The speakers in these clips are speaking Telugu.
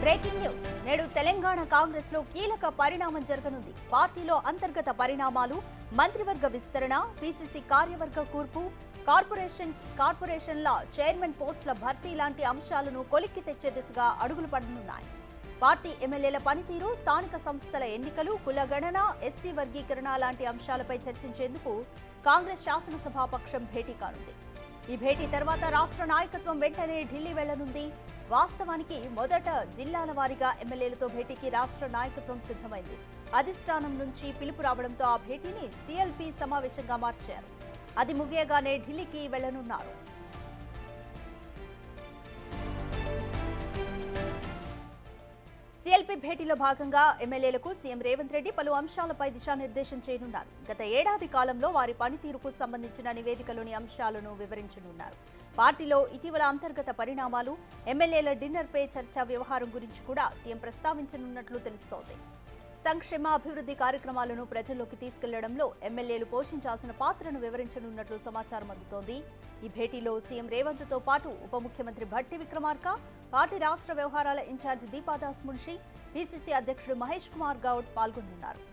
బ్రేకింగ్ న్యూస్ నేడు తెలంగాణ కాంగ్రెస్ లో కీలక పరిణామం జరగనుంది. పార్టీలో అంతర్గత పరిణామాలు, మంత్రివర్గ విస్తరణ, పీసీసీ కార్యవర్గ కూర్పు, కార్పొరేషన్ల చైర్మన్ పోస్టుల భర్తీ లాంటి అంశాలను కొలిక్కి తెచ్చే దిశగా అడుగులు పడనున్నాయి. పార్టీ ఎమ్మెల్యేల పనితీరు, స్థానిక సంస్థల ఎన్నికలు, కులగణన, ఎస్సీ వర్గీకరణ లాంటి అంశాలపై చర్చించేందుకు కాంగ్రెస్ శాసనసభాపక్షం భేటీ కానుంది. ఈ భేటీ తర్వాత రాష్ట్ర నాయకత్వం వెంటనే ఢిల్లీ వెళ్లనుంది. వాస్తవానికి మొదట జిల్లాల వారీగా ఎమ్మెల్యేలతో భేటీకి రాష్ట్ర నాయకత్వం సిద్ధమైంది. అధిష్టానం నుంచి పిలుపు రావడంతో ఆ భేటీని సీఎల్పీ సమావేశంగా మార్చారు. అది ముగియగానే ఢిల్లీకి వెళ్లనున్నారు. సీఎల్పీ భేటీలో భాగంగా ఎమ్మెల్యేలకు సీఎం రేవంత్ రెడ్డి పలు అంశాలపై దిశానిర్దేశం చేయనున్నారు. గత ఏడాది కాలంలో వారి పనితీరుకు సంబంధించిన నివేదికలోని అంశాలను వివరించనున్నారు. పార్టీలో ఇటీవల అంతర్గత పరిణామాలు, ఎమ్మెల్యేల డిన్నర్ పే చర్చ వ్యవహారం గురించి కూడా సీఎం ప్రస్తావించనున్నట్లు తెలుస్తోంది. సంక్షేమ అభివృద్ధి కార్యక్రమాలను ప్రజల్లోకి తీసుకెళ్లడంలో ఎమ్మెల్యేలు పోషించాల్సిన పాత్రను వివరించనున్నట్లు సమాచారం అందుతోంది. ఈ భేటీలో సీఎం రేవంత్ తో పాటు ఉప ముఖ్యమంత్రి భట్టి విక్రమార్క, పార్టీ రాష్ట్ర వ్యవహారాల ఇన్ఛార్జి దీపాదాస్ మున్షి, పీసీసీ అధ్యక్షుడు మహేష్ కుమార్ గౌడ్ పాల్గొనున్నారు.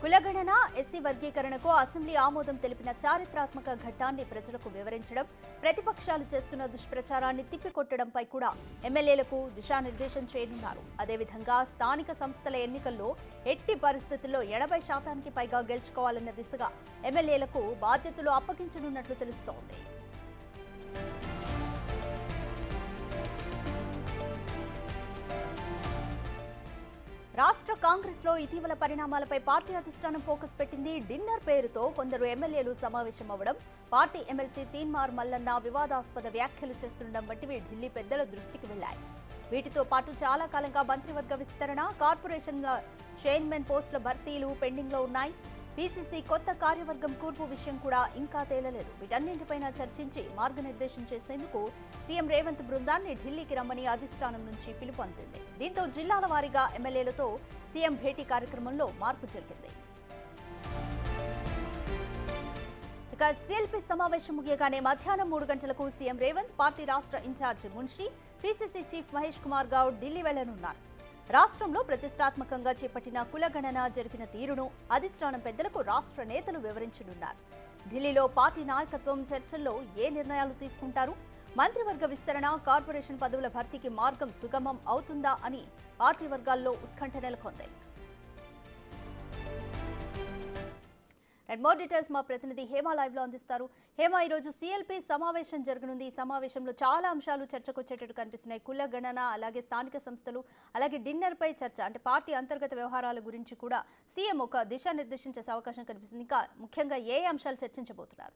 కులగణన, ఎస్సీ వర్గీకరణకు అసెంబ్లీ ఆమోదం తెలిపిన చారిత్రాత్మక ఘట్టాన్ని ప్రజలకు వివరించడం, ప్రతిపక్షాలు చేస్తున్న దుష్ప్రచారాన్ని తిప్పికొట్టడంపై కూడా ఎమ్మెల్యేలకు దిశానిర్దేశం చేయనున్నారు. అదేవిధంగా స్థానిక సంస్థల ఎన్నికల్లో ఎట్టి పరిస్థితుల్లో 80% పైగా గెలుచుకోవాలన్న దిశగా ఎమ్మెల్యేలకు బాధ్యతలు అప్పగించనున్నట్లు తెలుస్తోంది. రాష్ట్ర కాంగ్రెస్ లో ఇటీవల పరిణామాలపై పార్టీ అధిష్టానం ఫోకస్ పెట్టింది. డిన్నర్ పేరుతో కొందరు ఎమ్మెల్యేలు సమావేశం అవ్వడం, పార్టీ ఎమ్మెల్సీ తీన్మార్ మల్లన్న వివాదాస్పద వ్యాఖ్యలు చేస్తుండడం వంటివి ఢిల్లీ పెద్దల దృష్టికి వెళ్లాయి. వీటితో పాటు చాలా కాలంగా మంత్రివర్గ విస్తరణ, కార్పొరేషన్ల చైర్మన్ పోస్టుల భర్తీలు పెండింగ్ లో ఉన్నాయి. పీసీసీ కొత్త కార్యవర్గం కూర్పు విషయం కూడా ఇంకా తేలలేదు. వీటన్నింటిపైన చర్చించి మార్గనిర్దేశం చేసేందుకు సీఎం రేవంత్ బృందాన్ని ఢిల్లీకి రమ్మని అధిష్టానం నుంచి పిలుపు అందింది. దీంతో జిల్లాల వారీగా ఎమ్మెల్యేలతో సీఎం భేటీ కార్యక్రమంలో మార్పు జరిగింది. ఇక సీఎల్పీ సమావేశం ముగియగానే మధ్యాహ్నం 3 గంటలకు సీఎం రేవంత్, పార్టీ రాష్ట్ర in charge Munshi, PCC chief Mahesh Kumar Goud Delhi వెళ్లనున్నారు. రాష్ట్రంలో ప్రతిష్టాత్మకంగా చేపట్టిన కులగణన జరిగిన తీరును అధిష్టానం పెద్దలకు రాష్ట్ర నేతలు వివరించనున్నారు. ఢిల్లీలో పార్టీ నాయకత్వం చర్చల్లో ఏ నిర్ణయాలు తీసుకుంటారు, మంత్రివర్గ విస్తరణ, కార్పొరేషన్ పదవుల భర్తీకి మార్గం సుగమం అవుతుందా అని పార్టీ వర్గాల్లో ఉత్కంఠ నెలకొంది. అండ్ మోర్ డీటెయిల్స్ మా ప్రతినిధి హేమ లైవ్ లో అందిస్తారు. హేమ, ఈ రోజు సీఎల్పీ సమావేశం జరగనుంది. ఈ సమావేశంలో చాలా అంశాలు చర్చకు వచ్చేటట్టు కనిపిస్తున్నాయి. కుల గణన, అలాగే స్థానిక సంస్థలు, అలాగే డిన్నర్ పై చర్చ, అంటే పార్టీ అంతర్గత వ్యవహారాల గురించి కూడా సీఎం ఒక దిశానిర్దేశం చేసే అవకాశం కనిపిస్తుంది. ఇంకా ముఖ్యంగా ఏ అంశాలు చర్చించబోతున్నారు?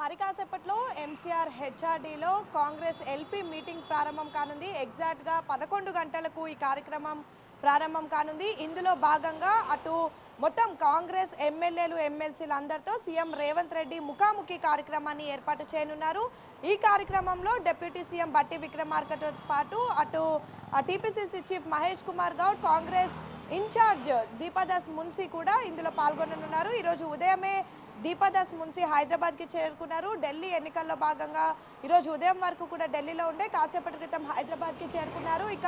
మరి కాసేపట్లో ఎంసీఆర్ హెచ్ఆర్డీలో కాంగ్రెస్ ఎల్పీ మీటింగ్ ప్రారంభం కానుంది. ఎగ్జాక్ట్గా 11 గంటలకు ఈ కార్యక్రమం ప్రారంభం కానుంది. ఇందులో భాగంగా అటు మొత్తం కాంగ్రెస్ ఎమ్మెల్యేలు, ఎమ్మెల్సీలు అందరితో సీఎం రేవంత్ రెడ్డి ముఖాముఖి కార్యక్రమాన్ని ఏర్పాటు చేయనున్నారు. ఈ కార్యక్రమంలో డిప్యూటీ సీఎం భట్టి విక్రమార్కతో పాటు అటు TPCC chief Mahesh Kumar Goud, Congress in charge Deepa Das Munshi కూడా ఇందులో పాల్గొననున్నారు. ఈరోజు ఉదయమే దీపాదాస్ మున్షి హైదరాబాద్కి చేరుకున్నారు. ఢిల్లీ ఎన్నికల్లో భాగంగా ఈరోజు ఉదయం వరకు కూడా ఢిల్లీలో ఉండే కాసేపటి క్రితం హైదరాబాద్కి చేరుకున్నారు. ఇక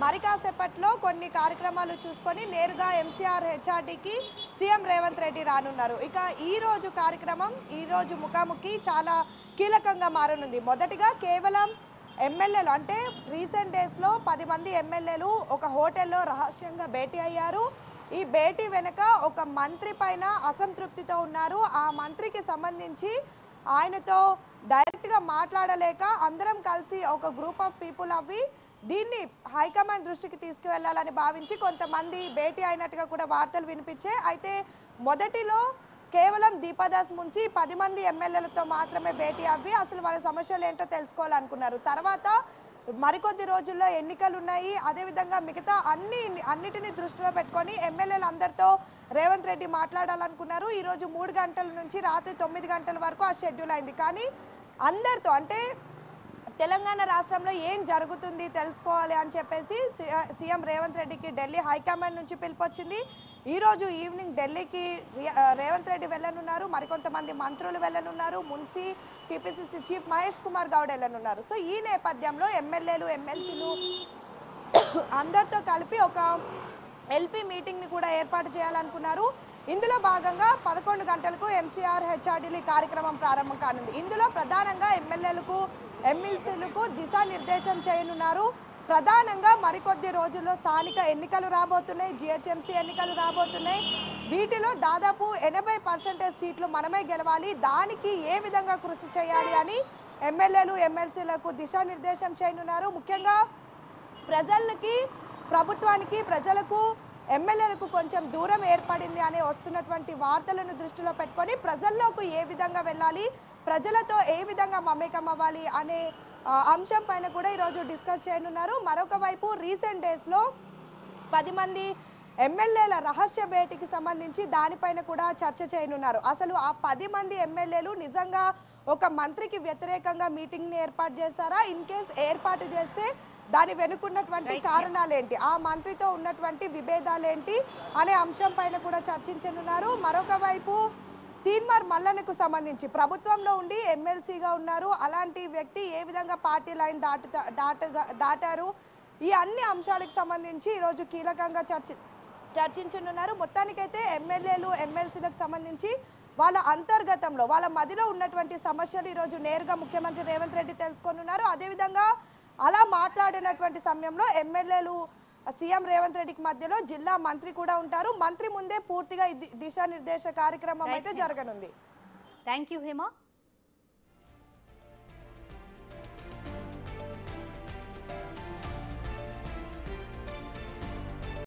మరి కాసేపట్లో కొన్ని కార్యక్రమాలు చూసుకొని నేరుగా ఎంసీఆర్ హెచ్ఆర్డీకి సీఎం రేవంత్ రెడ్డి రానున్నారు. ఇక ఈ రోజు కార్యక్రమం, ఈ రోజు ముఖాముఖి చాలా కీలకంగా మారనుంది. మొదటిగా కేవలం ఎమ్మెల్యేలు, అంటే రీసెంట్ డేస్లో 10 మంది ఎమ్మెల్యేలు ఒక హోటల్లో రహస్యంగా భేటీ అయ్యారు. ఈ భేటీ వెనుక ఒక మంత్రి పైన అసంతృప్తితో ఉన్నారు. ఆ మంత్రికి సంబంధించి ఆయనతో డైరెక్ట్గా మాట్లాడలేక అందరం కలిసి ఒక గ్రూప్ ఆఫ్ పీపుల్ అవి దీన్ని హైకమాండ్ దృష్టికి తీసుకువెళ్లాలని భావించి కొంతమంది భేటీ అయినట్టుగా కూడా వార్తలు వినిపించాయి. అయితే మొదటిలో కేవలం దీపాదాస్ మున్షి 10 మంది ఎమ్మెల్యేలతో మాత్రమే భేటీ అవ్వి అసలు వాళ్ళ సమస్యలు ఏంటో తెలుసుకోవాలనుకున్నారు. తర్వాత మరికొద్ది రోజుల్లో ఎన్నికలు ఉన్నాయి. అదేవిధంగా మిగతా అన్నిటిని దృష్టిలో పెట్టుకొని ఎమ్మెల్యేలు అందరితో రేవంత్ రెడ్డి మాట్లాడాలనుకున్నారు. ఈరోజు 3 గంటల నుంచి రాత్రి 9 గంటల వరకు ఆ షెడ్యూల్ అయింది. కానీ అందరితో, అంటే తెలంగాణ రాష్ట్రంలో ఏం జరుగుతుంది తెలుసుకోవాలి అని చెప్పేసి సీఎం రేవంత్ రెడ్డికి ఢిల్లీ హైకమాండ్ నుంచి పిలుపొచ్చింది. ఈ రోజు ఈవినింగ్ ఢిల్లీకి రేవంత్ రెడ్డి వెళ్ళనున్నారు, మరికొంతమంది మంత్రులు వెళ్ళనున్నారు, మున్సి టీపీసీసీ చీఫ్ మహేష్ కుమార్ గౌడ్ వెళ్ళనున్నారు. సో ఈ నేపథ్యంలో ఎమ్మెల్యేలు ఎమ్మెల్సీలు అందరితో కలిపి ఒక ఎల్పీ మీటింగ్ని కూడా ఏర్పాటు చేయాలనుకున్నారు. ఇందులో భాగంగా 11 గంటలకు ఎంసీఆర్ హెచ్ఆర్డీలీ కార్యక్రమం ప్రారంభం కానుంది. ఇందులో ప్రధానంగా ఎమ్మెల్యేలకు ఎమ్మెల్సీలకు దిశానిర్దేశం చేయనున్నారు. ప్రధానంగా మరికొద్ది రోజుల్లో స్థానిక ఎన్నికలు రాబోతున్నాయి, జిహెచ్ఎంసీ ఎన్నికలు రాబోతున్నాయి. వీటిలో దాదాపు 80% సీట్లు మనమే గెలవాలి, దానికి ఏ విధంగా కృషి చేయాలి అని ఎమ్మెల్యేలు ఎమ్మెల్సీలకు దిశానిర్దేశం చేయనున్నారు. ముఖ్యంగా ప్రజలకి, ప్రభుత్వానికి, ప్రజలకు, ఎమ్మెల్యేలకు కొంచెం దూరం ఏర్పడింది అనే వస్తున్నటువంటి వార్తలను దృష్టిలో పెట్టుకొని ప్రజల్లోకి ఏ విధంగా వెళ్ళాలి, ప్రజలతో ఏ విధంగా మమేకం అవ్వాలి అనే అంశం పైన కూడా ఈరోజు డిస్కస్ చేయనున్నారు. మరొక వైపు రీసెంట్ డేస్లో 10 మంది ఎమ్మెల్యేల రహస్య భేటీకి సంబంధించి దానిపైన కూడా చర్చ చేయనున్నారు. అసలు ఆ 10 మంది ఎమ్మెల్యేలు నిజంగా ఒక మంత్రికి వ్యతిరేకంగా మీటింగ్ని ఏర్పాటు చేస్తారా? ఇన్ కేస్ ఏర్పాటు చేస్తే దాని వెనుకున్నటువంటి కారణాలేంటి, ఆ మంత్రితో ఉన్నటువంటి విభేదాలేంటి అనే అంశం పైన కూడా చర్చించనున్నారు. మరొక వైపు తీన్మార్ మల్లన్నకు సంబంధించి ప్రభుత్వంలో ఉండి ఎమ్మెల్సీగా ఉన్నారు, అలాంటి వ్యక్తి ఏ విధంగా పార్టీ లైన్ దాటారు, ఈ అన్ని అంశాలకు సంబంధించి ఈరోజు కీలకంగా చర్చించనున్నారు. మొత్తానికైతే ఎమ్మెల్యేలు ఎమ్మెల్సీలకు సంబంధించి వాళ్ళ అంతర్గతంలో వాళ్ళ మధ్యలో ఉన్నటువంటి సమస్యలు ఈరోజు నేరుగా ముఖ్యమంత్రి రేవంత్ రెడ్డి తెలుసుకోనున్నారు. అదేవిధంగా అలా మాట్లాడినటువంటి సమయంలో ఎమ్మెల్యేలు సీఎం రేవంత్ రెడ్డికి మధ్యలో జిల్లా మంత్రి కూడా ఉంటారు. మంత్రి ముందే పూర్తిగా దిశానిర్దేశ కార్యక్రమం అయితే జరగనుంది. Thank you Hema.